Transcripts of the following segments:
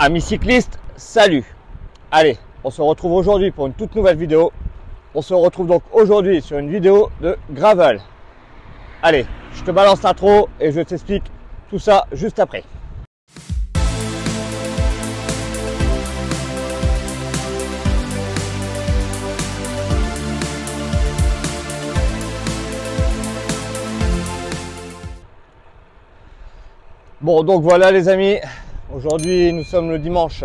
Amis cyclistes, salut! Allez, on se retrouve aujourd'hui pour une toute nouvelle vidéo. On se retrouve donc aujourd'hui sur une vidéo de gravel. Allez, je te balance l'intro et je t'explique tout ça juste après. Bon, donc voilà les amis, aujourd'hui nous sommes le dimanche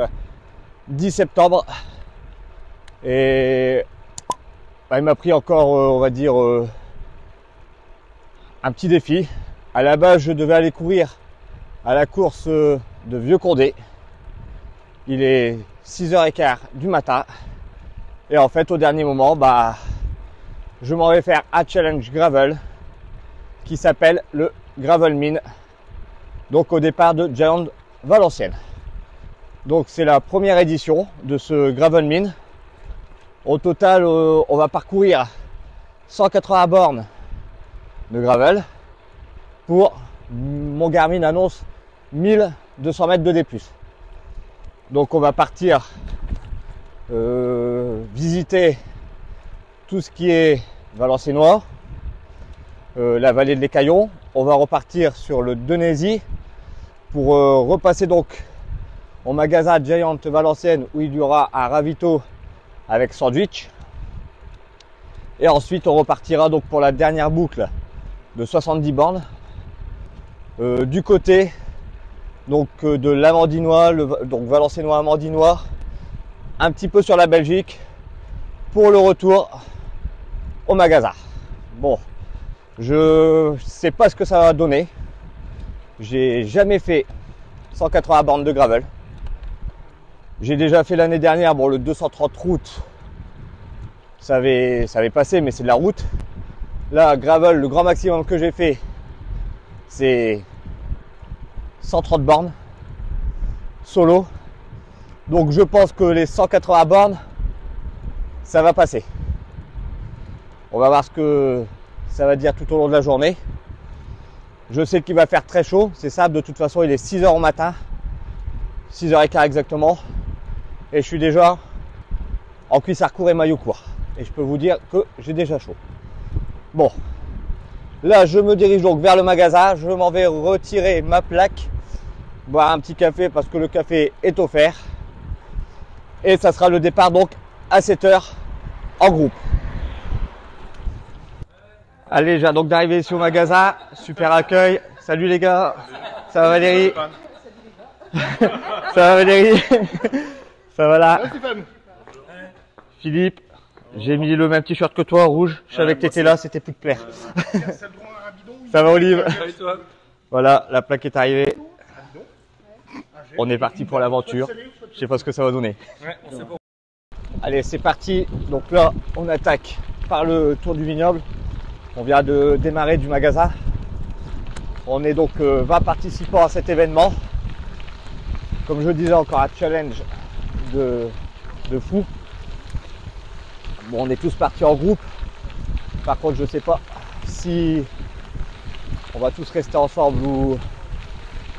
10 septembre et il m'a pris encore, on va dire, un petit défi. À la base, je devais aller courir à la course de Vieux-Condé. Il est 6h15 du matin et en fait au dernier moment, je m'en vais faire un challenge gravel qui s'appelle le Gravelmin. Donc au départ de Giant Valenciennes. Donc c'est la première édition de ce Gravelmin. Au total, on va parcourir 180 bornes de gravel pour, mon Garmin annonce 1200 mètres de D+. Donc on va partir visiter tout ce qui est Valenciennois, la vallée de l'Écaillon. On va repartir sur le Denésy pour repasser donc au magasin Giant Valenciennes où il y aura un ravito avec sandwich. Et ensuite on repartira donc pour la dernière boucle de 70 bornes du côté donc de l'Amandinois, donc Valenciennois Amandinois, un petit peu sur la Belgique pour le retour au magasin. Bon, je sais pas ce que ça va donner. J'ai jamais fait 180 bornes de gravel. J'ai déjà fait l'année dernière, bon, le 230 route, ça avait passé, mais c'est de la route. Là, gravel, le grand maximum que j'ai fait, c'est 130 bornes solo. Donc je pense que les 180 bornes, ça va passer. On va voir ce que ça va dire tout au long de la journée. Je sais qu'il va faire très chaud, c'est ça, de toute façon il est 6h au matin, 6h15 exactement, et je suis déjà en cuissard court et maillot court, et je peux vous dire que j'ai déjà chaud. Bon, là je me dirige donc vers le magasin, je m'en vais retirer ma plaque, boire un petit café parce que le café est offert, et ça sera le départ donc à 7h en groupe. Allez, je viens donc d'arriver ici au magasin, super accueil. Salut les gars, ça va Valérie? Ça va Valérie? Ça va là? Philippe, j'ai mis le même t-shirt que toi, rouge. Je savais que t'étais là, c'était plus de plaire. Ça va Olive? Voilà, la plaque est arrivée. On est parti pour l'aventure. Je sais pas ce que ça va donner. Allez, c'est parti. Donc là, on attaque par le tour du vignoble. On vient de démarrer du magasin. On est donc 20 participants à cet événement. Comme je disais, encore un challenge de fou. Bon, on est tous partis en groupe. Par contre, je ne sais pas si on va tous rester ensemble ou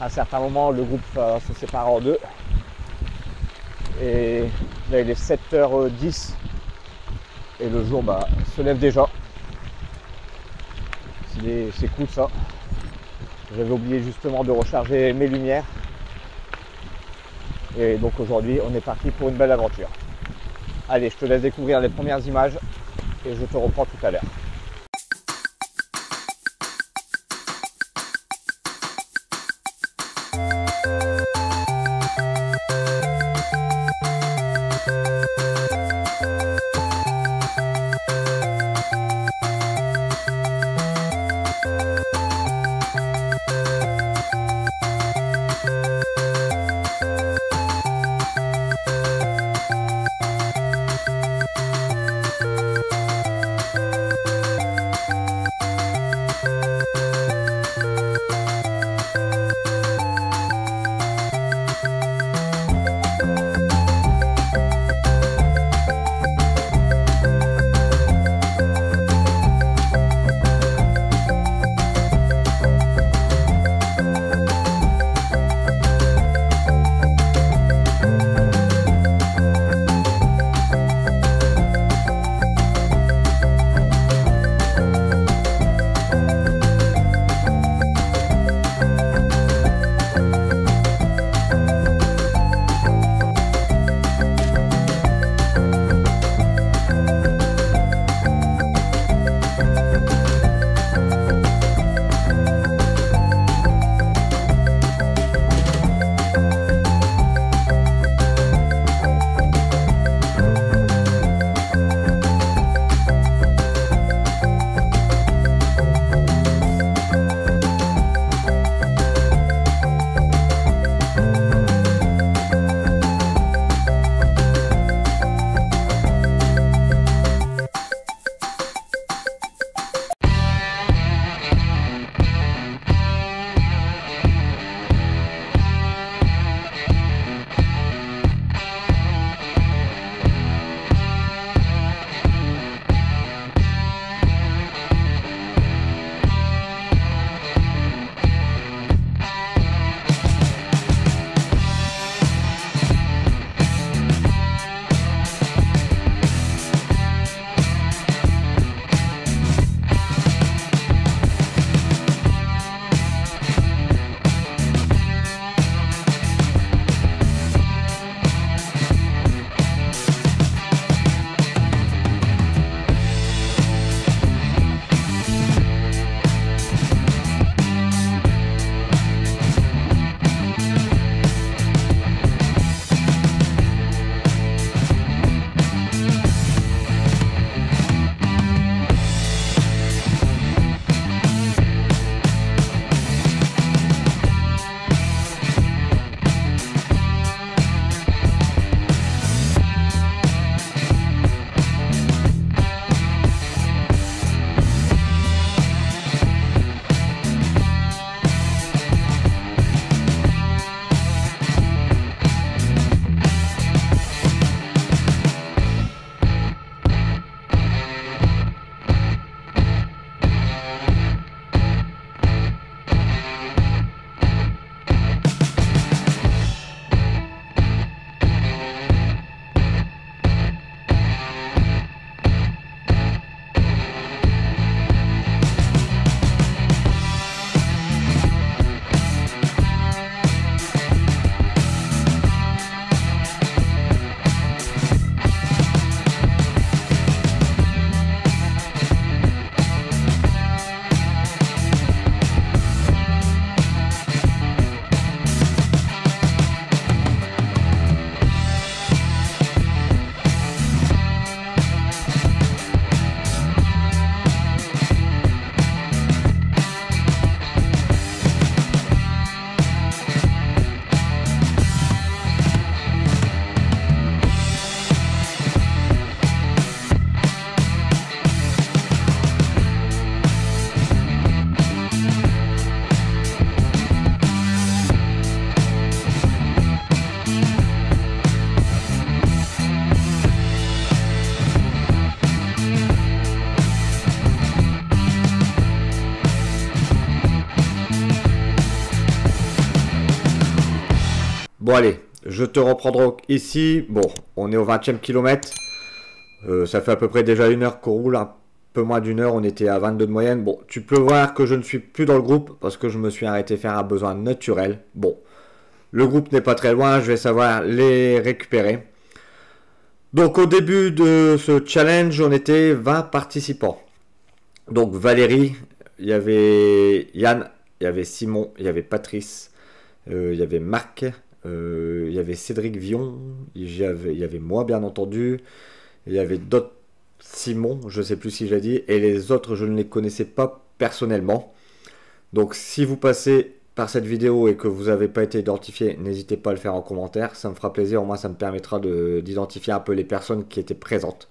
à un certain moment le groupe va se séparer en deux. Et là, il est 7h10 et le jour se lève déjà. C'est cool ça. J'avais oublié justement de recharger mes lumières. Et donc aujourd'hui, on est parti pour une belle aventure. Allez, je te laisse découvrir les premières images et je te reprends tout à l'heure. Bon allez, je te reprendrai ici. Bon, on est au 20e kilomètre. Ça fait à peu près déjà 1 heure qu'on roule, un peu moins d'1 heure, on était à 22 de moyenne. Bon, tu peux voir que je ne suis plus dans le groupe parce que je me suis arrêté faire un besoin naturel. Bon, le groupe n'est pas très loin, je vais savoir les récupérer. Donc au début de ce challenge, on était 20 participants. Donc Valérie, il y avait Yann, il y avait Simon, il y avait Patrice, il y avait Marc, il y avait Cédric Vion, il y avait moi bien entendu, il y avait d'autres Simon, je ne sais plus si je l'ai dit, et les autres je ne les connaissais pas personnellement. Donc si vous passez par cette vidéo et que vous n'avez pas été identifié, n'hésitez pas à le faire en commentaire, ça me fera plaisir, au moins ça me permettra d'identifier un peu les personnes qui étaient présentes.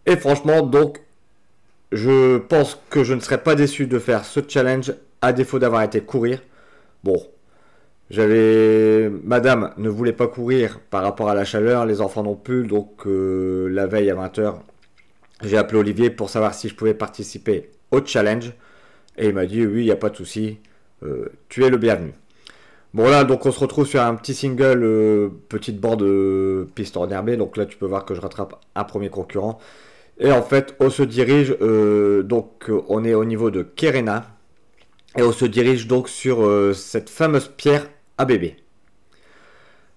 Et franchement, donc, je pense que je ne serais pas déçu de faire ce challenge, à défaut d'avoir été courir. Bon, madame ne voulait pas courir par rapport à la chaleur, les enfants non plus, donc la veille à 20 h, j'ai appelé Olivier pour savoir si je pouvais participer au challenge. Et il m'a dit oui, il n'y a pas de souci. Tu es le bienvenu. Bon là donc on se retrouve sur un petit single, petite bande piste enherbée. Donc là tu peux voir que je rattrape un premier concurrent. Et en fait on se dirige, donc on est au niveau de Kerena. Et on se dirige donc sur cette fameuse pierre à bébé.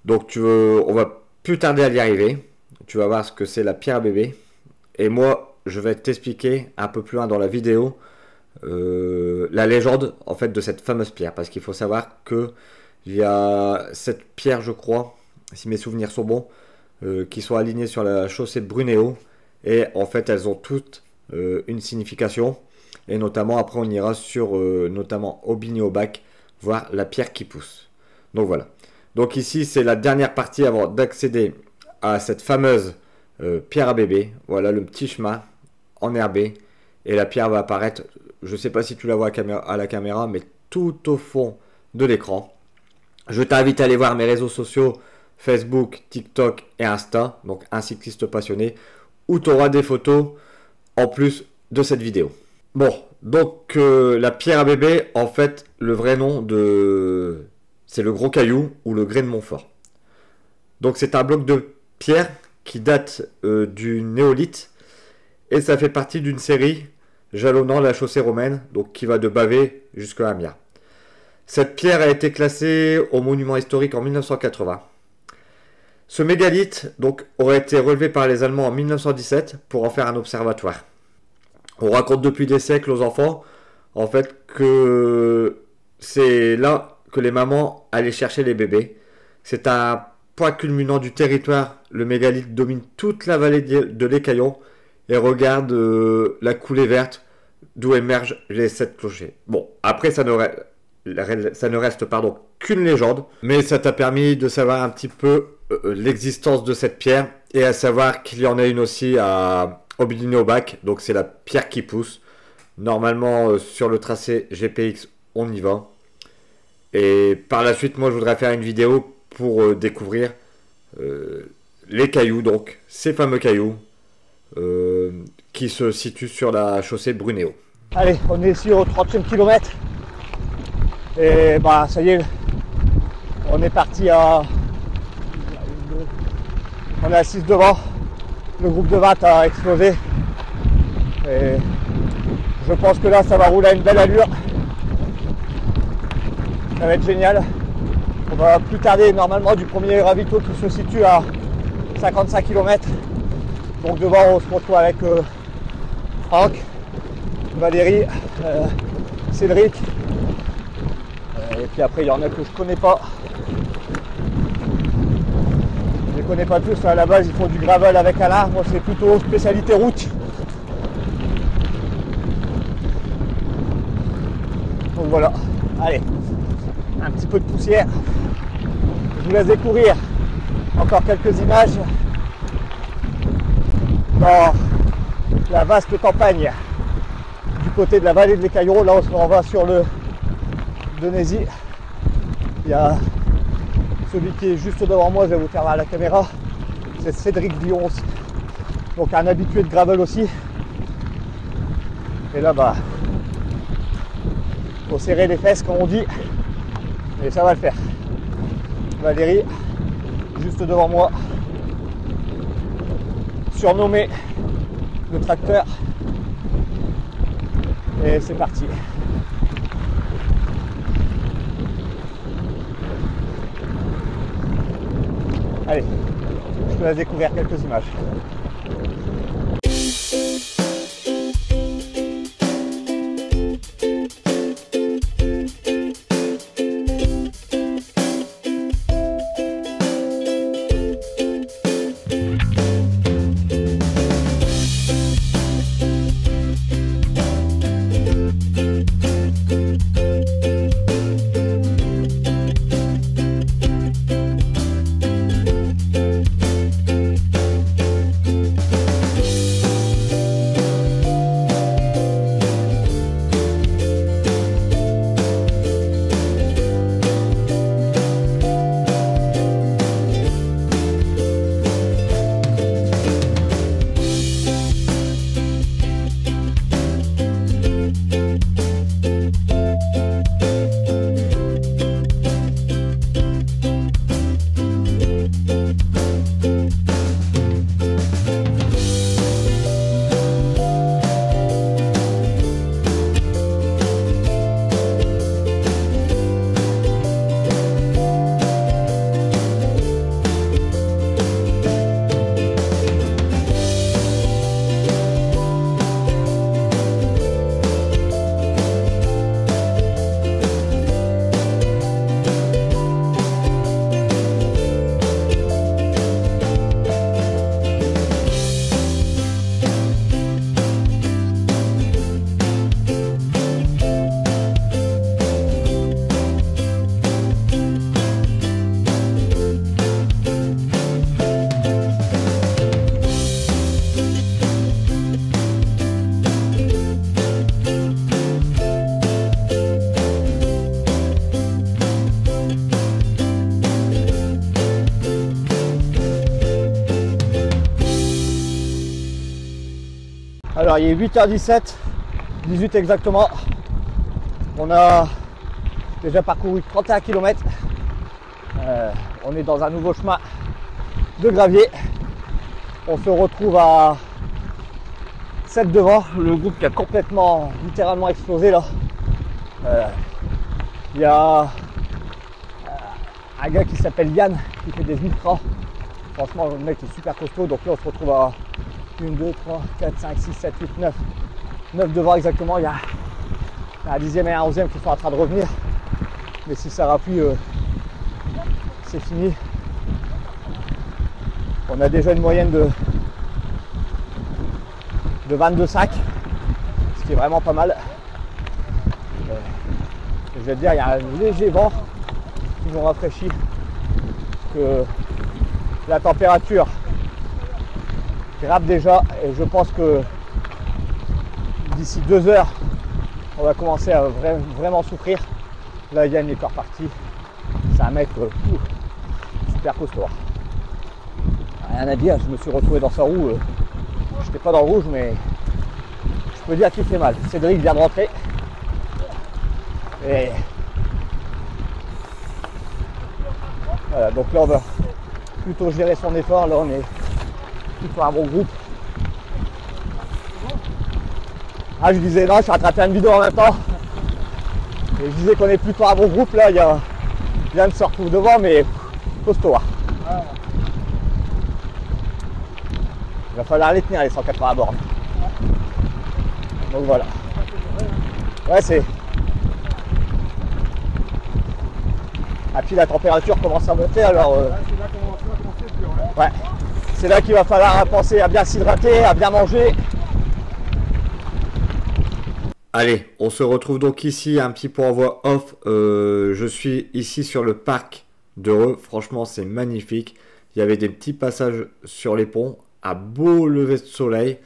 Donc on va plus tarder à y arriver. Tu vas voir ce que c'est la pierre à bébé. Et moi je vais t'expliquer un peu plus loin dans la vidéo la légende en fait de cette fameuse pierre, parce qu'il faut savoir que il y a cette pierre, je crois, si mes souvenirs sont bons, qui sont alignées sur la chaussée de Brunéo, et en fait elles ont toutes une signification, et notamment après on ira sur notamment Aubigny-au-Bac voir la pierre qui pousse. Donc voilà, donc ici c'est la dernière partie avant d'accéder à cette fameuse pierre à bébé. Voilà le petit chemin enherbé, et la pierre va apparaître. Je ne sais pas si tu la vois à la caméra, mais tout au fond de l'écran. Je t'invite à aller voir mes réseaux sociaux, Facebook, TikTok et Insta, donc un cycliste passionné, où tu auras des photos en plus de cette vidéo. Bon, donc la pierre à bébé, en fait, le vrai nom c'est le Gros Caillou ou le Grès de Montfort. Donc c'est un bloc de pierre qui date du néolithe, et ça fait partie d'une série jalonnant la chaussée romaine, donc qui va de Bavay jusqu'à Amiens. Cette pierre a été classée au monument historique en 1980. Ce mégalithe donc aurait été relevé par les Allemands en 1917 pour en faire un observatoire. On raconte depuis des siècles aux enfants en fait que c'est là que les mamans allaient chercher les bébés. C'est un point culminant du territoire. Le mégalithe domine toute la vallée de l'Écaillon et regarde la coulée verte d'où émergent les 7 clochers. Bon, après ça ne reste qu'une légende, mais ça t'a permis de savoir un petit peu l'existence de cette pierre, et à savoir qu'il y en a une aussi à Aubigny-au-Bac, donc c'est la pierre qui pousse. Normalement sur le tracé GPX on y va, et par la suite moi je voudrais faire une vidéo pour découvrir les cailloux, donc ces fameux cailloux qui se situe sur la chaussée de Brunéo. Allez, on est ici au 30e kilomètre. Et bah ça y est, on est parti à... On est à 6 devant. Le groupe de 20 a explosé. Et je pense que là ça va rouler à une belle allure. Ça va être génial. On va plus tarder normalement du premier ravito qui se situe à 55 km. Donc devant on se retrouve avec Franck, Valérie, Cédric, et puis après il y en a que je connais pas. Je les connais pas tous, à la base ils font du gravel avec Alain, moi c'est plutôt spécialité route. Donc voilà, allez, un petit peu de poussière. Je vous laisse découvrir encore quelques images dans la vaste campagne du côté de la vallée de l'Écaillon. Là on va sur le Denézy. Il y a celui qui est juste devant moi, je vais vous faire à la caméra, c'est Cédric Vion, donc un habitué de gravel aussi. Et là bah faut serrer les fesses comme on dit, et ça va le faire. Valérie, juste devant moi, surnommé le tracteur. Et c'est parti. Allez, je te laisse découvrir quelques images. Alors il est 8h17, 18 exactement. On a déjà parcouru 31 km. On est dans un nouveau chemin de gravier. On se retrouve à 7 devant, le groupe qui a complètement, littéralement explosé là. Il y a un gars qui s'appelle Yann qui fait des ultras. Franchement le mec est super costaud, donc là on se retrouve à 1, 2, 3, 4, 5, 6, 7, 8, 9. 9 devant exactement, il y a un 10e et un 11e qui sont en train de revenir. Mais si ça rappuie, c'est fini. On a déjà une moyenne de 22 sacs, ce qui est vraiment pas mal. Je vais te dire, il y a un léger vent qui nous rafraîchit, que la température grimpe déjà, et je pense que d'ici 2 heures on va commencer à vraiment souffrir. Là Yann est encore parti, c'est un mec super costaud, rien à dire. Je me suis retrouvé dans sa roue, j'étais pas dans le rouge, mais je peux dire qu'il fait mal. Cédric vient de rentrer et voilà, donc là on va plutôt gérer son effort. Là on est plutôt un bon groupe. Ah, je disais non, je suis en train de faire une vidéo en même temps. Et je disais qu'on est plutôt un bon groupe. Là, il y a Yann se retrouve devant, mais costaud. Il va falloir les tenir les 180 bornes. Donc voilà. Ouais, c'est. Ah, puis la température commence à monter, alors. Ouais. C'est là qu'il va falloir penser à bien s'hydrater, à bien manger. Allez, on se retrouve donc ici, un petit point en voix off. Je suis ici sur le parc d'Heureux. Franchement, c'est magnifique. Il y avait des petits passages sur les ponts, un beau lever de soleil.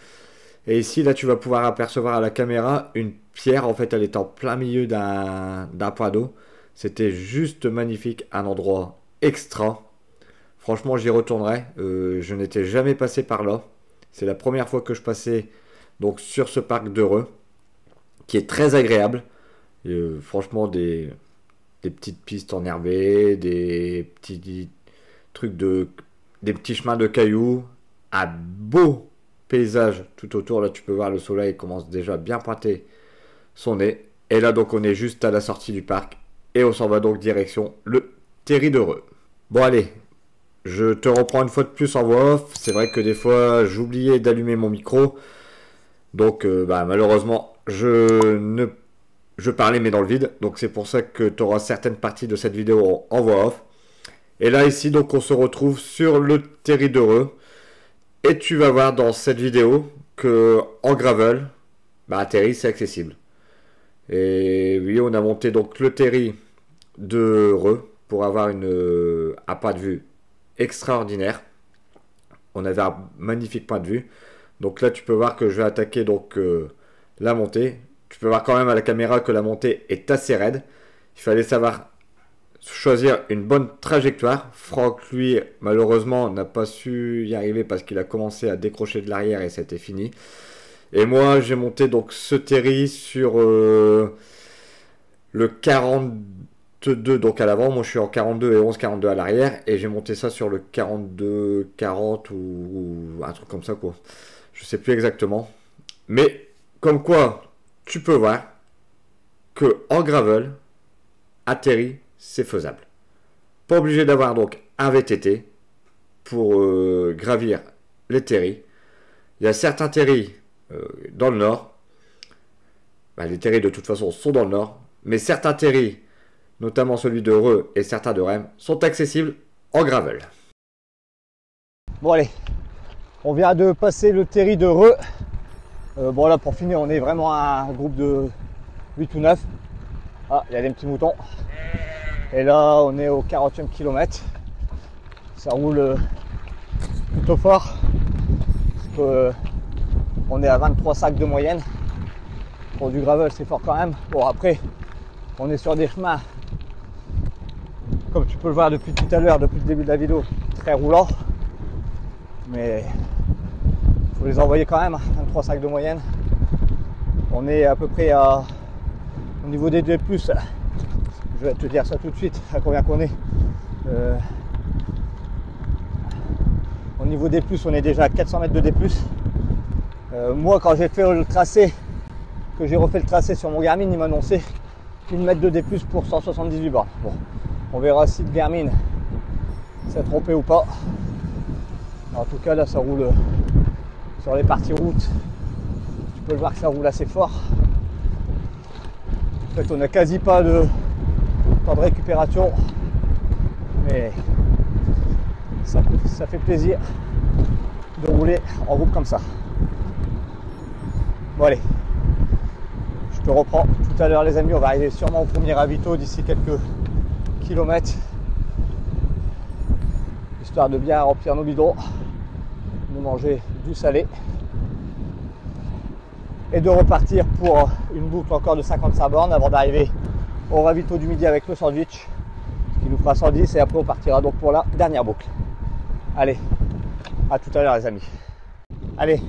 Et ici, là, tu vas pouvoir apercevoir à la caméra une pierre. En fait, elle est en plein milieu d'un point d'eau. C'était juste magnifique, un endroit extra. Franchement, j'y retournerai. Je n'étais jamais passé par là. C'est la première fois que je passais donc sur ce parc d'Heureux, qui est très agréable. Franchement, des des petites pistes enherbées, des petits trucs des petits chemins de cailloux, un beau paysage tout autour. Là, tu peux voir le soleil commence déjà à bien pointer son nez. Et là, donc, on est juste à la sortie du parc et on s'en va donc direction le Terri d'Heureux. Bon, allez, je te reprends une fois de plus en voix off. C'est vrai que des fois, j'oubliais d'allumer mon micro. Donc, malheureusement, je parlais mais dans le vide. Donc, c'est pour ça que tu auras certaines parties de cette vidéo en voix off. Et là, ici, donc, on se retrouve sur le Terri d'Heureux. Et tu vas voir dans cette vidéo que en gravel, Terri, c'est accessible. Et oui, on a monté donc le Terri d'Heureux pour avoir un point de vue extraordinaire. On avait un magnifique point de vue. Donc là, tu peux voir que je vais attaquer donc la montée. Tu peux voir quand même à la caméra que la montée est assez raide. Il fallait savoir choisir une bonne trajectoire. Franck, lui, malheureusement, n'a pas su y arriver parce qu'il a commencé à décrocher de l'arrière et c'était fini. Et moi, j'ai monté donc ce Terri sur le 42, donc à l'avant. Moi, je suis en 42 et 11,42 à l'arrière. Et j'ai monté ça sur le 42,40 ou un truc comme ça, quoi. Je sais plus exactement. Mais, comme quoi, tu peux voir que en gravel, à Terri, c'est faisable. Pas obligé d'avoir donc un VTT pour gravir les terris. Il y a certains terris dans le nord. Les terris de toute façon sont dans le nord. Mais certains terris, notamment celui de Reux et certains de Rem, sont accessibles en gravel. Bon allez, on vient de passer le Terri de Reux. Bon là pour finir, on est vraiment un groupe de 8 ou 9. Ah, il y a des petits moutons. Et là, on est au 40e kilomètre. Ça roule plutôt fort. Parce que on est à 23 sacs de moyenne. Pour du gravel, c'est fort quand même. Bon, après, on est sur des chemins, comme tu peux le voir depuis tout à l'heure, depuis le début de la vidéo, très roulants. Mais il faut les envoyer quand même, 23 sacs de moyenne. On est à peu près au niveau des D+. Je vais te dire ça tout de suite, à combien qu'on est. Au niveau des plus, on est déjà à 400 mètres de D+. Moi, quand j'ai fait le tracé, que j'ai refait le tracé sur mon Garmin, il m'a annoncé 1000 mètres de D+, pour 178 bornes. Bon, on verra si le Garmin s'est trompé ou pas. En tout cas, là, ça roule sur les parties route. Tu peux le voir que ça roule assez fort. En fait, on n'a quasi pas de temps de récupération, mais ça fait plaisir de rouler en groupe comme ça. Bon allez, je te reprends tout à l'heure les amis, on va arriver sûrement au premier ravito d'ici quelques kilomètres, histoire de bien remplir nos bidons, de manger du salé et de repartir pour une boucle encore de 55 bornes avant d'arriver au ravito du midi avec le sandwich qui nous fera 110 et après on partira donc pour la dernière boucle. Allez, à tout à l'heure les amis. Allez,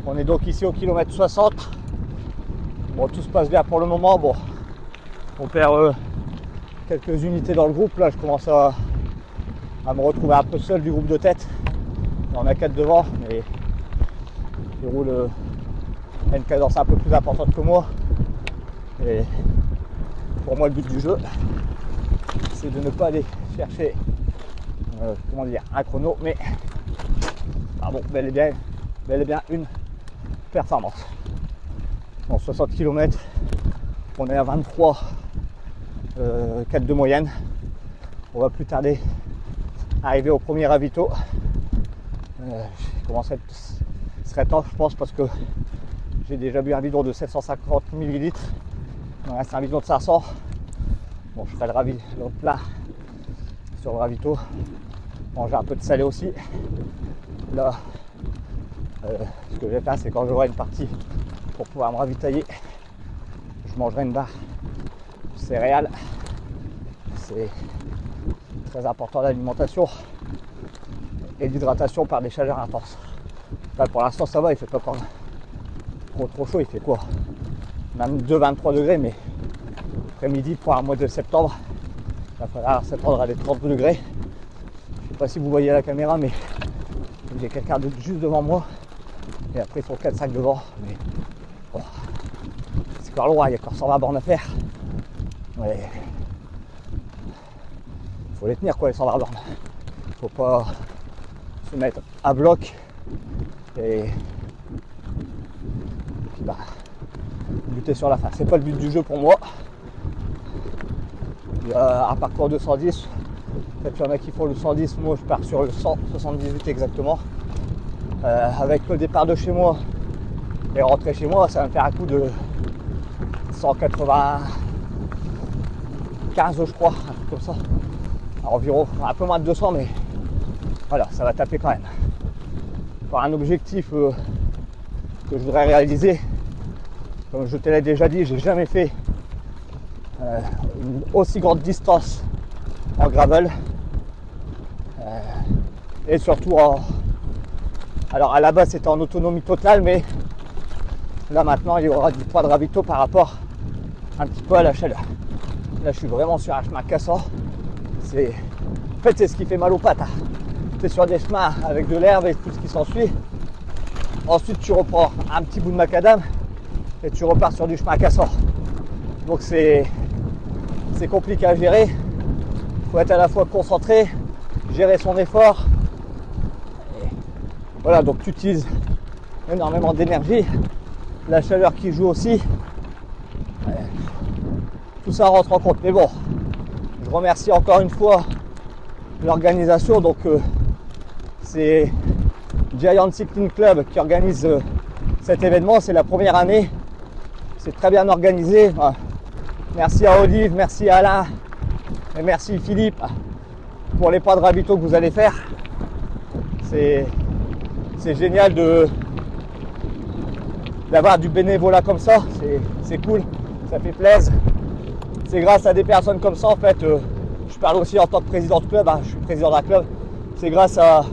on est donc ici au kilomètre 60. Bon, tout se passe bien pour le moment. Bon, on perd quelques unités dans le groupe. Là, je commence à me retrouver un peu seul du groupe de tête. On a 4 devant, mais ils roulent à une cadence un peu plus importante que moi. Et pour moi, le but du jeu, c'est de ne pas aller chercher un chrono, mais bel et bien une performance. En 60 km, on est à 23 4 de moyenne. On va plus tarder à arriver au premier ravito. Il serait temps, je pense, parce que j'ai déjà bu un bidon de 750 ml. Il me reste un bidon de 500. Bon, je ferai le plat sur le ravito. Manger un peu de salé aussi. Là, ce que je vais faire, c'est quand j'aurai une partie pour pouvoir me ravitailler, je mangerai une barre de céréales. C'est très important, l'alimentation et l'hydratation par des chaleurs intenses. Là, pour l'instant, ça va, il fait pas trop chaud, il fait quoi? Même 2-23 degrés, mais après-midi pour un mois de septembre. Il va falloir s'attendre à des 30 degrés. Je ne sais pas si vous voyez à la caméra, mais j'ai quelqu'un juste devant moi. Et après, ils sont 4-5 devant. Mais bon, c'est encore loin, il y a encore 120 bornes à faire. Ouais. Faut les tenir, quoi, les 120 bornes. Faut pas se mettre à bloc et puis bah, buter sur la fin. C'est pas le but du jeu pour moi. Il y a un parcours de 110. Peut-être qu'il y en a qui font le 110, moi je pars sur le 178 exactement. Avec le départ de chez moi et rentrer chez moi, ça va me faire un coup de 195 je crois, un truc comme ça. Environ un peu moins de 200, mais voilà, ça va taper quand même. Pour un objectif que je voudrais réaliser, comme je te l'ai déjà dit, j'ai jamais fait une aussi grande distance en gravel et surtout alors à la base c'était en autonomie totale, mais là maintenant il y aura du poids de ravito par rapport un petit peu à la chaleur. Là je suis vraiment sur un chemin cassant. En fait c'est ce qui fait mal aux pattes. Tu es sur des chemins avec de l'herbe et tout ce qui s'ensuit. Ensuite tu reprends un petit bout de macadam et tu repars sur du chemin cassant. Donc c'est compliqué à gérer. Il faut être à la fois concentré, gérer son effort. Et voilà, donc tu utilises énormément d'énergie. La chaleur qui joue aussi. Tout ça rentre en compte. Mais bon, je remercie encore une fois l'organisation. Donc c'est Giant Cycling Club qui organise cet événement. C'est la première année. C'est très bien organisé. Merci à Olive, merci à Alain et merci Philippe pour les pas de ravito que vous allez faire. C'est génial d'avoir du bénévolat comme ça. C'est cool, ça fait plaisir. C'est grâce à des personnes comme ça en fait. Je parle aussi en tant que président de club. Je suis président d'un club. C'est grâce à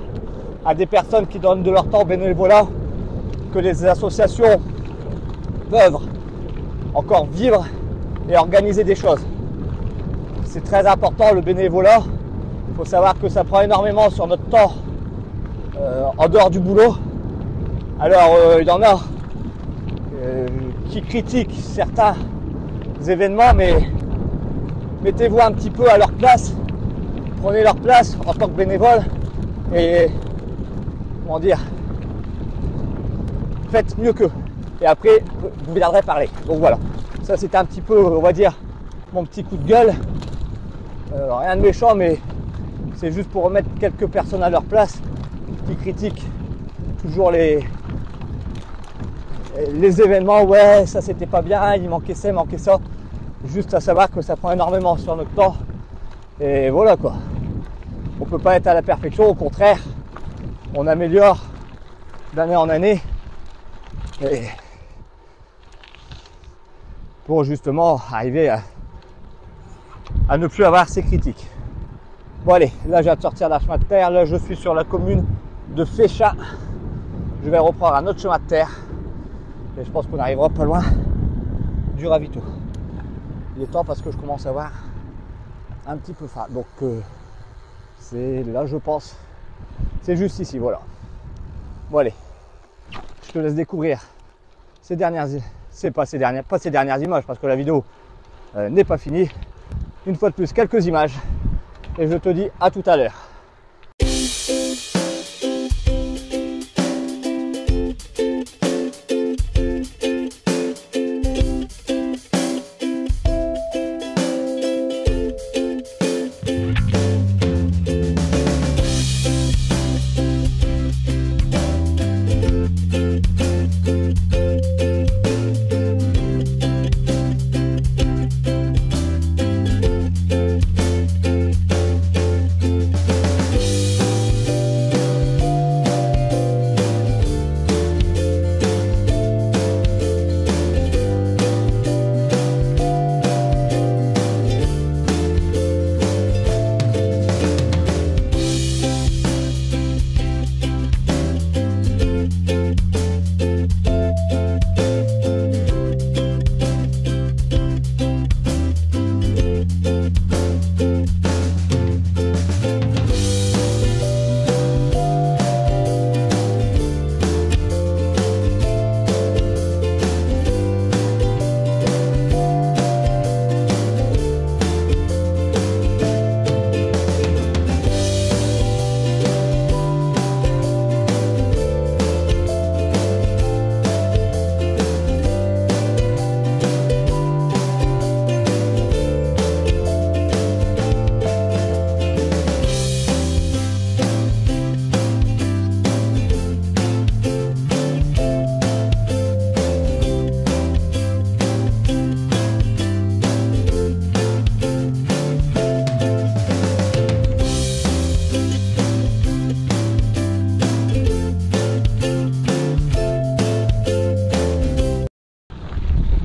des personnes qui donnent de leur temps au bénévolat que les associations peuvent encore vivre et organiser des choses. C'est très important le bénévolat. Il faut savoir que ça prend énormément sur notre temps en dehors du boulot. Alors il y en a qui critiquent certains événements, mais mettez-vous un petit peu à leur place, prenez leur place en tant que bénévole et comment dire, faites mieux qu'eux. Et après vous viendrez parler. Donc voilà. Ça c'était un petit peu, on va dire, mon petit coup de gueule. Rien de méchant, mais c'est juste pour remettre quelques personnes à leur place qui critiquent toujours les événements. Ouais, ça c'était pas bien, il manquait ça, il manquait ça. Juste à savoir que ça prend énormément sur notre temps. Et voilà quoi. On peut pas être à la perfection, au contraire, on améliore d'année en année. Et pour justement arriver à ne plus avoir ces critiques. Bon allez, là je viens de sortir d'un chemin de terre, là je suis sur la commune de Féchat. Je vais reprendre un autre chemin de terre et je pense qu'on arrivera pas loin du ravito. Il est temps parce que je commence à avoir un petit peu faim. Donc c'est là je pense, c'est juste ici, voilà. Bon allez, je te laisse découvrir ces dernières, pas ces dernières images parce que la vidéo n'est pas finie. Une fois de plus, quelques images et je te dis à tout à l'heure.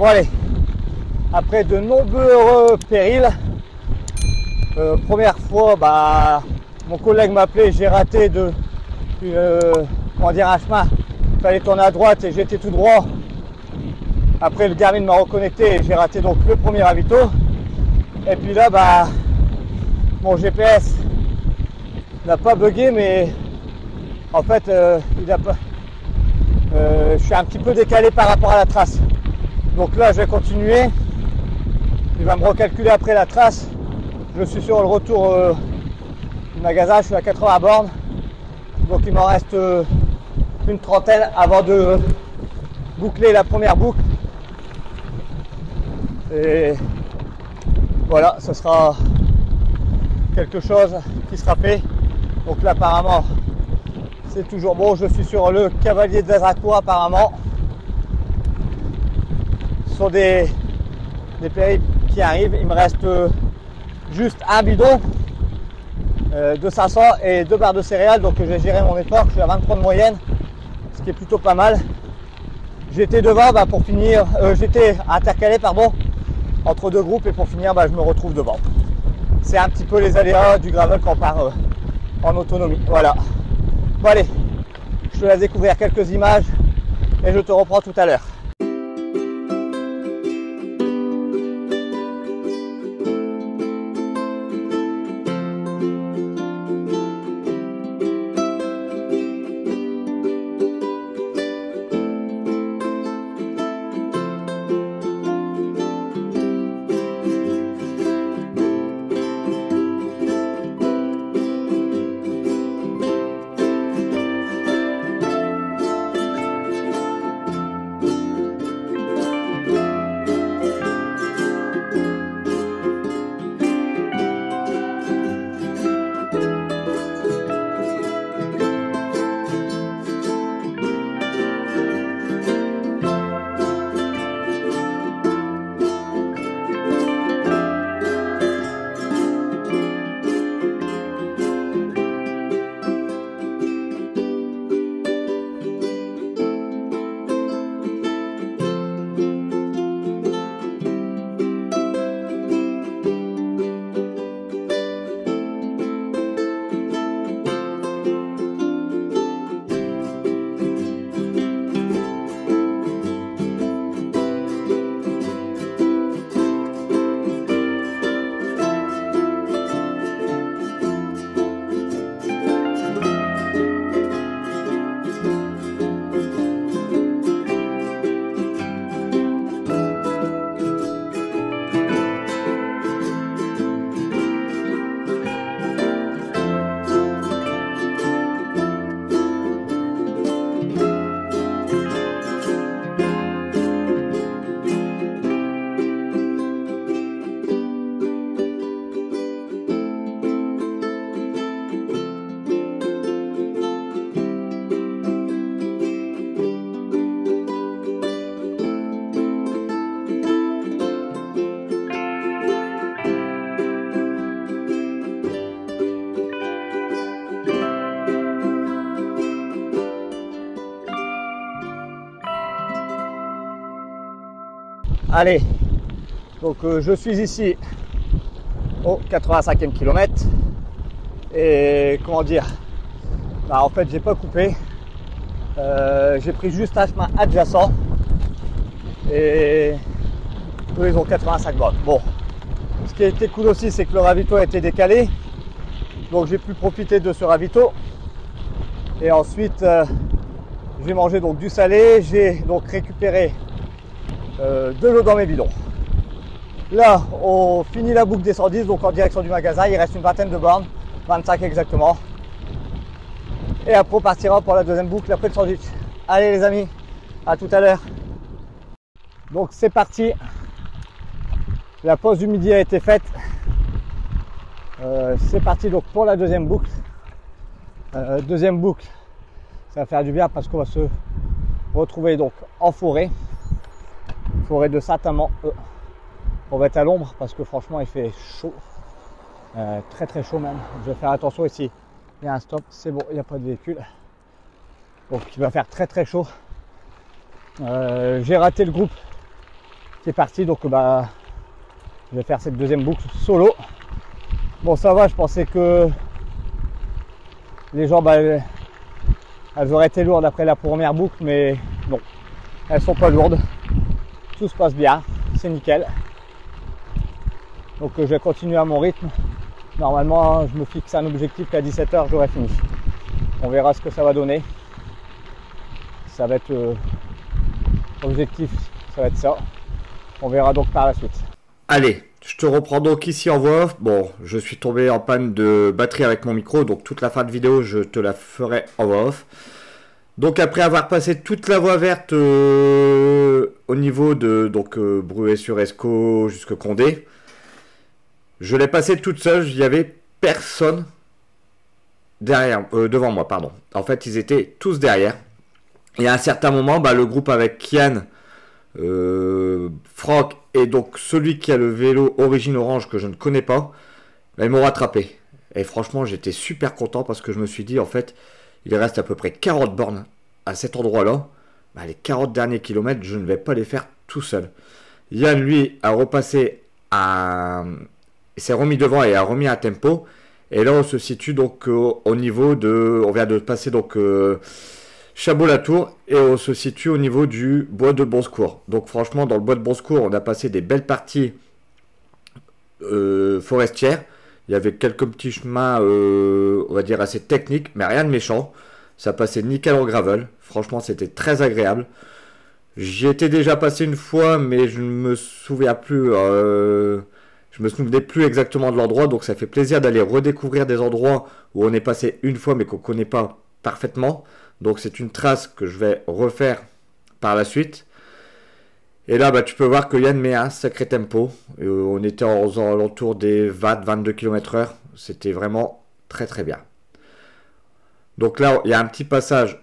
Bon allez, après de nombreux périls, première fois, bah, mon collègue m'a appelé, j'ai raté comment dire, un chemin, il fallait tourner à droite et j'étais tout droit. Après le Garmin m'a reconnecté et j'ai raté donc le premier ravito. Et puis là, bah, mon GPS n'a pas bugué, mais en fait, il a pas, je suis un petit peu décalé par rapport à la trace. Donc là, je vais continuer. Il va me recalculer après la trace. Je suis sur le retour du magasin, je suis à 80 bornes. Donc il m'en reste une trentaine avant de boucler la première boucle. Et voilà, ce sera quelque chose qui sera fait. Donc là apparemment c'est toujours bon, je suis sur le Cavalier de Zazacoa apparemment. Ce sont des périples qui arrivent, il me reste juste un bidon de 500 et 2 barres de céréales, donc je vais gérer mon effort, je suis à 23 de moyenne, ce qui est plutôt pas mal. J'étais devant bah, pour finir, j'étais intercalé pardon, entre deux groupes et pour finir bah, je me retrouve devant. C'est un petit peu les aléas du gravel quand on part en autonomie. Voilà. Bon allez, je te laisse découvrir quelques images et je te reprends tout à l'heure. Allez, donc je suis ici au 85e kilomètre et comment dire, bah, en fait j'ai pas coupé, j'ai pris juste un chemin adjacent et eux ils ont 85 bornes. Bon, ce qui a été cool aussi c'est que le ravito a été décalé, donc j'ai pu profiter de ce ravito et ensuite j'ai mangé donc du salé, j'ai donc récupéré de l'eau dans mes bidons. Là on finit la boucle des 110 donc en direction du magasin, il reste une vingtaine de bornes, 25 exactement, et après on partira pour la deuxième boucle après le sandwich. Allez les amis, à tout à l'heure. Donc c'est parti, la pause du midi a été faite, c'est parti donc pour la deuxième boucle. Deuxième boucle, ça va faire du bien parce qu'on va se retrouver donc en forêt de Saint-Amand. On va être à l'ombre parce que franchement il fait chaud, très très chaud même. Je vais faire attention ici, il y a un stop, c'est bon, il n'y a pas de véhicule, donc il va faire très très chaud. J'ai raté le groupe qui est parti. Donc bah, je vais faire cette deuxième boucle solo. Bon, ça va, je pensais que les jambes elles auraient été lourdes après la première boucle, mais non, elles sont pas lourdes. Tout se passe bien, c'est nickel. Donc je vais continuer à mon rythme. Normalement, je me fixe un objectif qu'à 17 h j'aurai fini. On verra ce que ça va donner. Ça va être objectif, ça va être ça. On verra donc par la suite. Allez, je te reprends donc ici en voix off. Bon, je suis tombé en panne de batterie avec mon micro, donc toute la fin de vidéo, je te la ferai en voix off. Donc après avoir passé toute la voie verte au niveau de Bruay-sur-Escaut jusqu'à Condé, je l'ai passé toute seule, il n'y avait personne devant moi, pardon. En fait, ils étaient tous derrière. Et à un certain moment, bah, le groupe avec Kian, Franck et donc celui qui a le vélo Origine Orange que je ne connais pas, bah, ils m'ont rattrapé. Et franchement, j'étais super content parce que je me suis dit, en fait, il reste à peu près 40 bornes à cet endroit-là. Bah, les 40 derniers kilomètres, je ne vais pas les faire tout seul. Yann, lui, a repassé il s'est remis devant et a remis un tempo. Et là, on se situe donc au niveau de... On vient de passer donc Chabot-la-Tour et on se situe au niveau du bois de Bonsecours. Donc franchement, dans le bois de Bonsecours, on a passé des belles parties forestières. Il y avait quelques petits chemins, on va dire, assez techniques, mais rien de méchant. Ça passait nickel en gravel. Franchement, c'était très agréable. J'y étais déjà passé une fois, mais je ne me souviens plus... je me souvenais plus exactement de l'endroit, donc ça fait plaisir d'aller redécouvrir des endroits où on est passé une fois, mais qu'on ne connaît pas parfaitement. Donc c'est une trace que je vais refaire par la suite. Et là, bah, tu peux voir que Yann met un sacré tempo. On était aux alentours des 20-22 km/h. C'était vraiment très très bien. Donc là, il y a un petit passage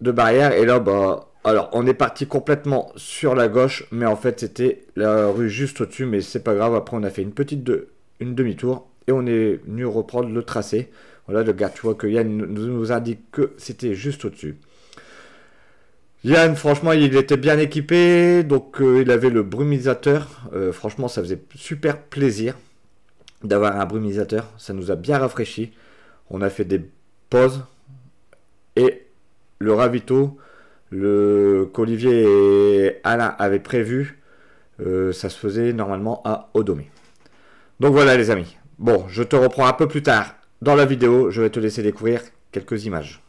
de barrière. Et là, bah, alors on est parti complètement sur la gauche. Mais en fait, c'était la rue juste au-dessus. Mais c'est pas grave. Après, on a fait une demi-tour. Et on est venu reprendre le tracé. Voilà, le gars, tu vois que Yann nous indique que c'était juste au-dessus. Yann, franchement, il était bien équipé, donc il avait le brumisateur. Franchement, ça faisait super plaisir d'avoir un brumisateur. Ça nous a bien rafraîchi. On a fait des pauses et le ravito, qu'Olivier et Alain avaient prévu, ça se faisait normalement à Odomé. Donc voilà les amis. Bon, je te reprends un peu plus tard dans la vidéo. Je vais te laisser découvrir quelques images.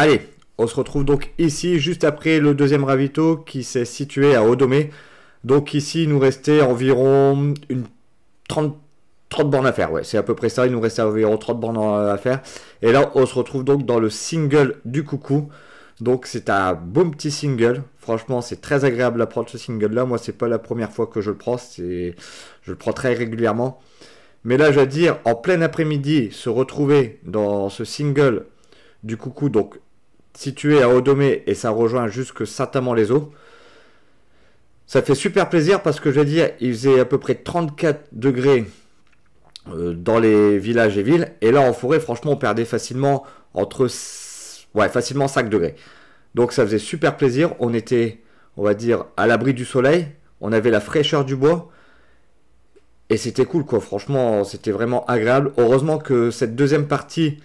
Allez, on se retrouve donc ici, juste après le deuxième ravito qui s'est situé à Odomé. Donc ici, il nous restait environ une 30 bornes à faire. Ouais, c'est à peu près ça, il nous restait environ 30 bornes à faire. Et là, on se retrouve donc dans le single du coucou. Donc c'est un bon petit single. Franchement, c'est très agréable à prendre ce single-là. Moi, c'est pas la première fois que je le prends. Je le prends très régulièrement. Mais là, je veux dire, en plein après-midi, se retrouver dans ce single du coucou, donc situé à Odomé, et ça rejoint jusque Saint-Amand-les-Eaux. Ça fait super plaisir parce que je veux dire, il faisait à peu près 34 degrés dans les villages et villes. Et là, en forêt, franchement, on perdait facilement facilement 5 degrés. Donc ça faisait super plaisir. On était, on va dire, à l'abri du soleil. On avait la fraîcheur du bois. Et c'était cool, quoi. Franchement, c'était vraiment agréable. Heureusement que cette deuxième partie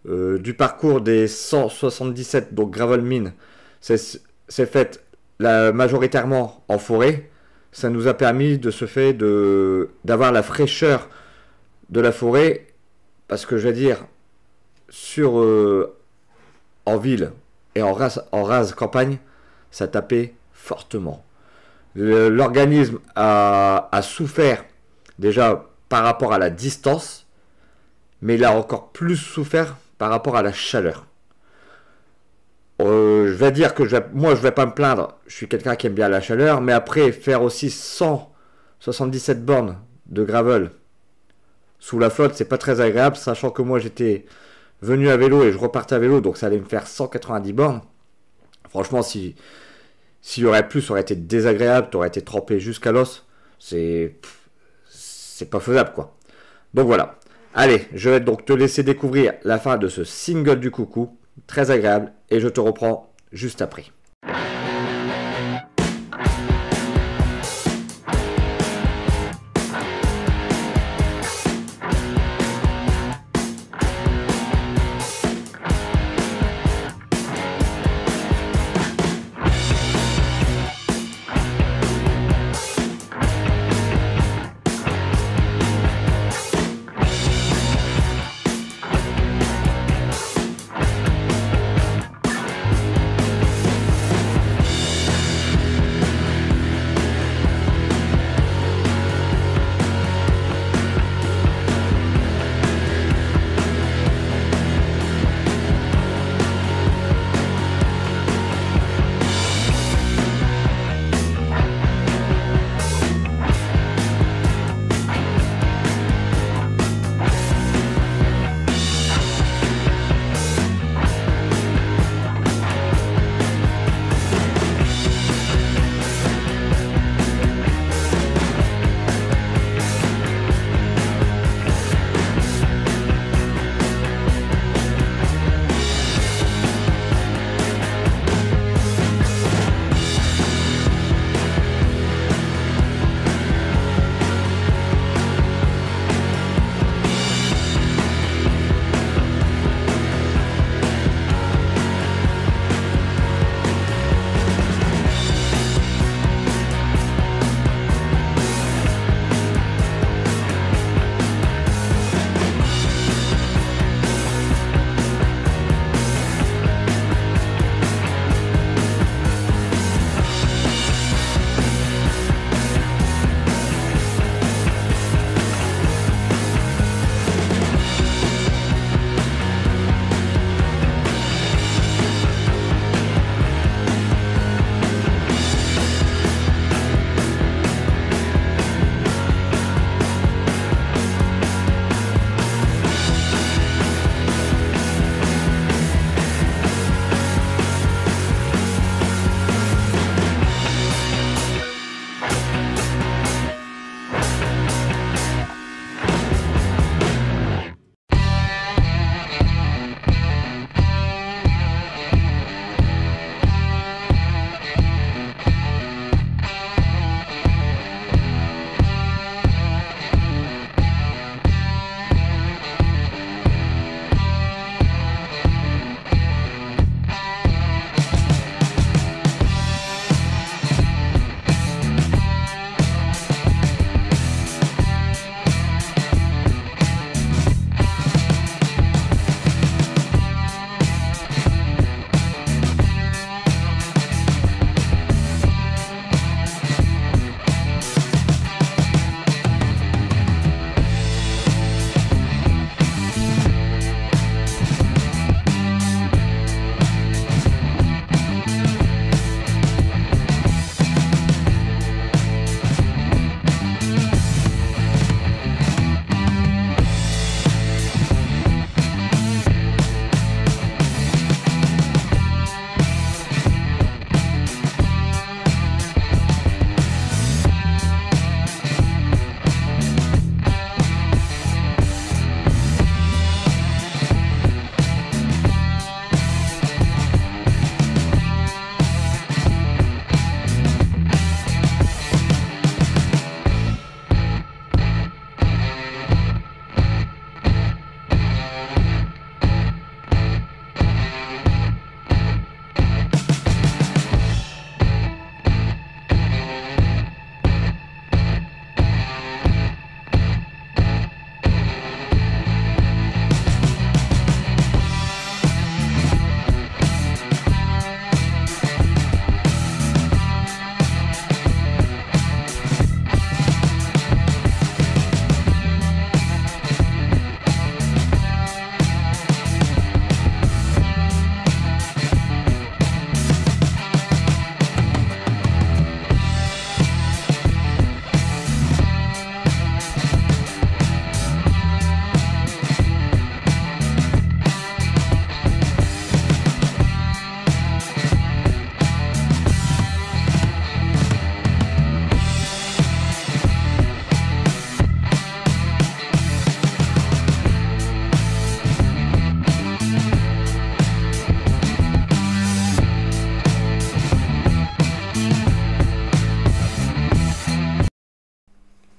du parcours des 177, donc gravel mine, c'est faite majoritairement en forêt. Ça nous a permis de d'avoir la fraîcheur de la forêt. Parce que je veux dire, en ville et en rase campagne, ça tapait fortement. L'organisme a souffert déjà par rapport à la distance, mais il a encore plus souffert par rapport à la chaleur. Je vais dire que moi je vais pas me plaindre, je suis quelqu'un qui aime bien la chaleur, mais après faire aussi 177 bornes de gravel sous la flotte, c'est pas très agréable, sachant que moi j'étais venu à vélo et je repartais à vélo, donc ça allait me faire 190 bornes. Franchement, s'il y aurait plus, ça aurait été désagréable, tu aurais été trempé jusqu'à l'os. C'est pas faisable, quoi. Donc voilà. Allez, je vais donc te laisser découvrir la fin de ce single du coucou. Très agréable. Et je te reprends juste après.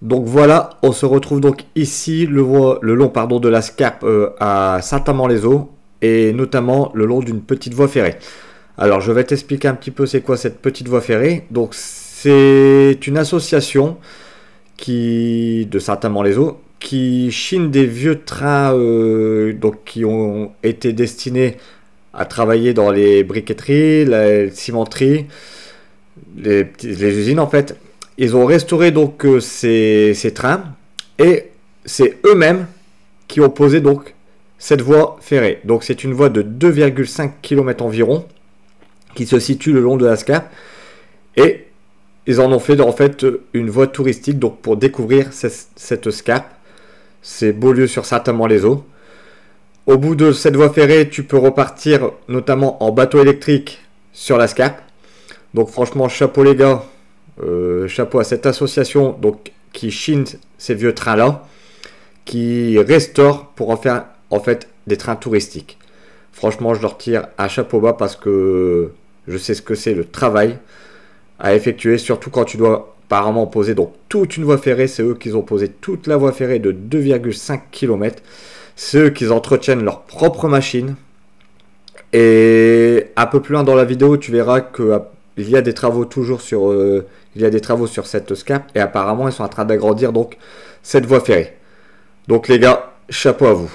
Donc voilà, on se retrouve donc ici le long pardon, de la Scarpe à Saint-Amand-les-Eaux et notamment le long d'une petite voie ferrée. Alors je vais t'expliquer un petit peu c'est quoi cette petite voie ferrée. Donc c'est une association de Saint-Amand-les-Eaux qui chine des vieux trains donc qui ont été destinés à travailler dans les briqueteries, la cimenterie, les usines en fait. Ils ont restauré donc ces trains et c'est eux-mêmes qui ont posé donc cette voie ferrée. Donc c'est une voie de 2,5 km environ qui se situe le long de la Scarpe et ils en ont fait en fait une voie touristique donc pour découvrir cette Scarpe. C'est Beaulieu sur Saint-Amand-les-Eaux. Au bout de cette voie ferrée, tu peux repartir notamment en bateau électrique sur la Scarpe. Donc franchement, chapeau les gars, chapeau à cette association donc, qui chine ces vieux trains-là, qui restaure pour en faire en fait des trains touristiques. Franchement, je leur tire un chapeau bas parce que je sais ce que c'est le travail à effectuer, surtout quand tu dois apparemment poser donc toute une voie ferrée. C'est eux qui ont posé toute la voie ferrée de 2,5 km. C'est eux qui entretiennent leur propre machine. Et un peu plus loin dans la vidéo, tu verras que il y a des travaux toujours sur cette Scarpe et apparemment ils sont en train d'agrandir donc cette voie ferrée. Donc les gars, chapeau à vous.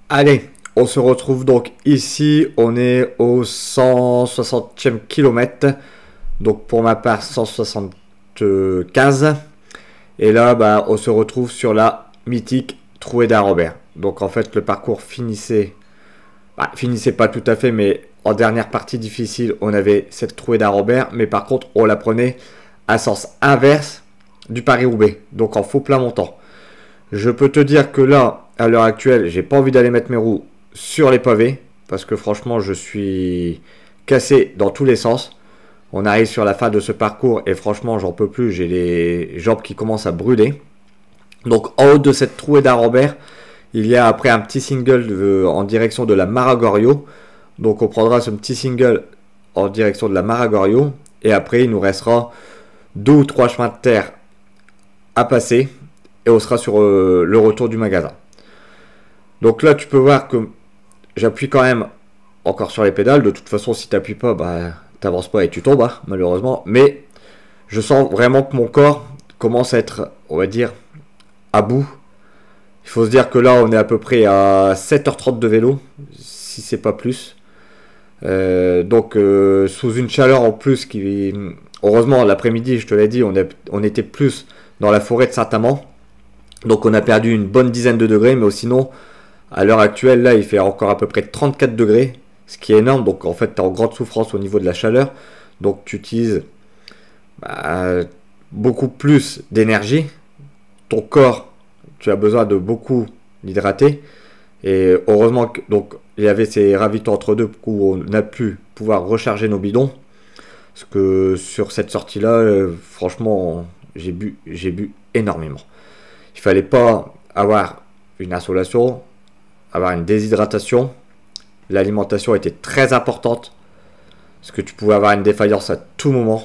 Allez, on se retrouve donc ici, on est au 160e kilomètre, donc pour ma part 175, et là bah, on se retrouve sur la mythique Trouée d'Arobert. Donc en fait le parcours finissait pas tout à fait, mais en dernière partie difficile, on avait cette trouée d'Arambert, mais par contre on la prenait à sens inverse du Paris-Roubaix, donc en faux plat montant. Je peux te dire que là, à l'heure actuelle, j'ai pas envie d'aller mettre mes roues sur les pavés, parce que franchement je suis cassé dans tous les sens. On arrive sur la fin de ce parcours et franchement j'en peux plus, j'ai les jambes qui commencent à brûler. Donc en haut de cette trouée d'Arambert, il y a après un petit single en direction de la Maragorio. Donc on prendra ce petit single en direction de la Maragorio. Et après il nous restera 2 ou 3 chemins de terre à passer. Et on sera sur le retour du magasin. Donc là tu peux voir que j'appuie quand même encore sur les pédales. De toute façon si tu n'appuies pas, t'avances pas et tu tombes, hein, malheureusement. Mais je sens vraiment que mon corps commence à être, on va dire, à bout. Il faut se dire que là on est à peu près à 7h30 de vélo, si c'est pas plus. Donc sous une chaleur en plus qui... Heureusement l'après-midi, je te l'ai dit, on était plus dans la forêt de Saint-Amand. Donc on a perdu une bonne dizaine de degrés, mais sinon à l'heure actuelle là il fait encore à peu près 34 degrés, ce qui est énorme. Donc en fait tu es en grande souffrance au niveau de la chaleur. Donc tu utilises beaucoup plus d'énergie. Ton corps, tu as besoin de beaucoup l'hydrater. Et heureusement que donc il y avait ces ravitaux entre deux où on a pu pouvoir recharger nos bidons. Parce que sur cette sortie là, franchement, j'ai bu énormément. Il fallait pas avoir une insolation, avoir une déshydratation. L'alimentation était très importante. Parce que tu pouvais avoir une défaillance à tout moment.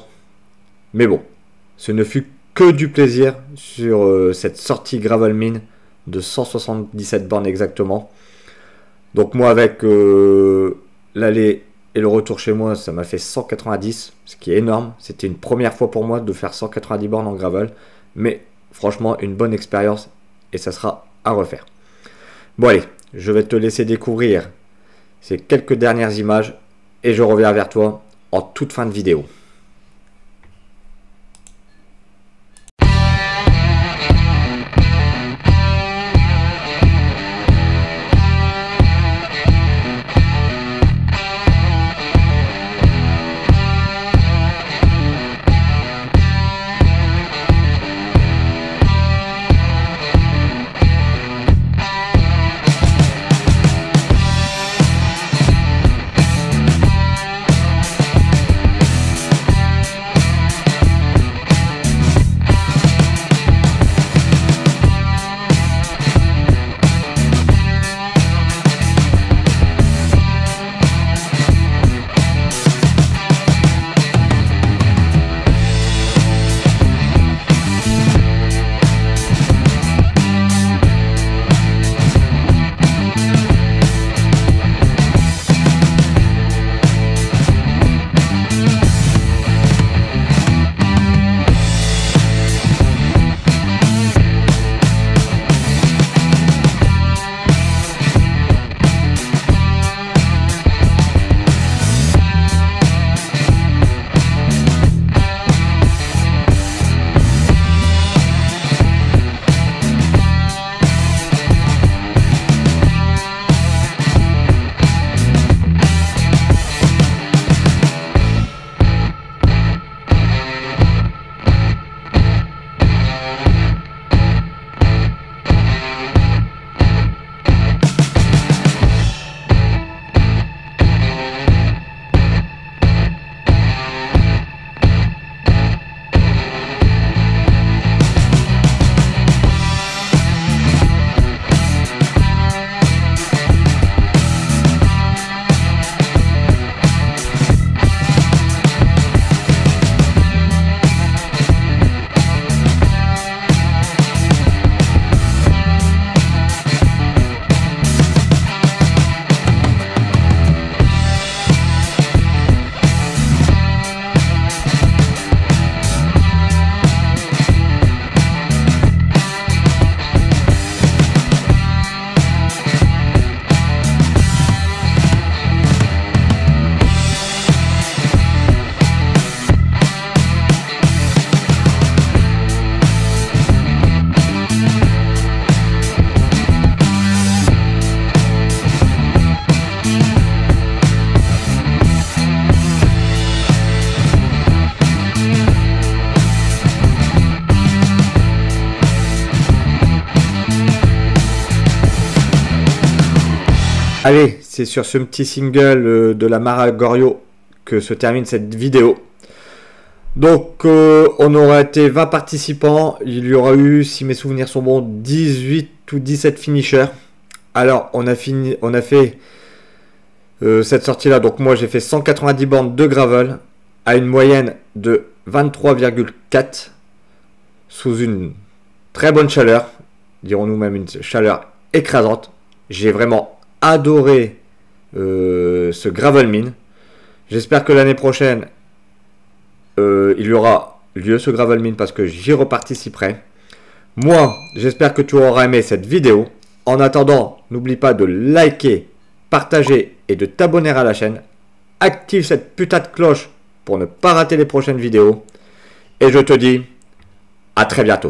Mais bon, ce ne fut que du plaisir sur cette sortie gravel mine de 177 bornes exactement. Donc moi avec l'aller et le retour chez moi, ça m'a fait 190, ce qui est énorme. C'était une première fois pour moi de faire 190 bornes en gravel, mais franchement une bonne expérience et ça sera à refaire. Bon allez, je vais te laisser découvrir ces quelques dernières images et je reviens vers toi en toute fin de vidéo. Allez, c'est sur ce petit single de la Mara Gorio que se termine cette vidéo. Donc, on aura été 20 participants. Il y aura eu, si mes souvenirs sont bons, 18 ou 17 finishers. Alors, on a fait cette sortie-là. Donc, moi, j'ai fait 190 bornes de gravel à une moyenne de 23,4 sous une très bonne chaleur. Dirons-nous même une chaleur écrasante. J'ai vraiment adoré ce gravel mine. J'espère que l'année prochaine, il y aura lieu ce gravel mine parce que j'y reparticiperai. Moi, j'espère que tu auras aimé cette vidéo. En attendant, n'oublie pas de liker, partager et de t'abonner à la chaîne. Active cette putain de cloche pour ne pas rater les prochaines vidéos. Et je te dis à très bientôt.